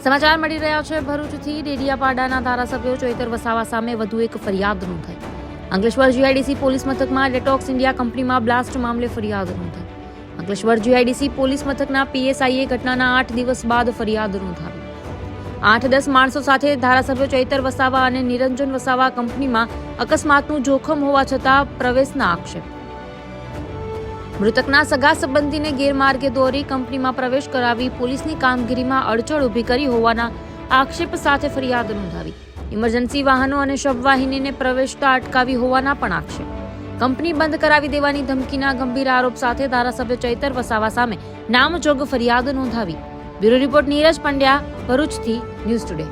સમાચાર મળી રહ્યા છે ભરૂચથી ડેડિયાપાડાના ધારાસભ્ય ચૈતર વસાવા સામે વધુ એક ફરિયાદ નોંધાઈ। અંકલેશ્વર જીઆઈડીસી પોલીસ મથકમાં ડેટોક્સ ઇન્ડિયા કંપનીમાં બ્લાસ્ટ મામલે ફરિયાદ નોંધાઈ। અંકલેશ્વર જીઆઈડીસી પોલીસ મથકના પીએસઆઈએ ઘટનાના 8 દિવસ બાદ ફરિયાદ નોંધાવી। 8-10 માણસો સાથે ધારાસભ્ય ચૈતર વસાવા અને નિરંજન વસાવા કંપનીમાં અકસ્માતનું જોખમ હોવા છતાં પ્રવેશના આક્ષેપ। મૃતકના સગા સંબંધીને ગેરમાર્ગે દોરી કંપનીમાં પ્રવેશ કરાવી પોલીસની કામગીરીમાં અડચણ ઊભી કરી હોવાના આક્ષેપ સાથે ફરિયાદ નોંધાવી। ઇમરજન્સી વાહનો અને શબવાહિનીને પ્રવેશતા અટકાવી હોવાના પણ આક્ષેપ। કંપની બંધ કરાવી દેવાની ધમકીના ગંભીર આરોપ સાથે ધારાસભ્ય ચૈતર વસાવા સામે નામજોગ ફરિયાદ નોંધાવી। બ્યુરો રિપોર્ટ નીરજ પંડ્યા, ભરૂચથી ન્યૂઝ ટુડે।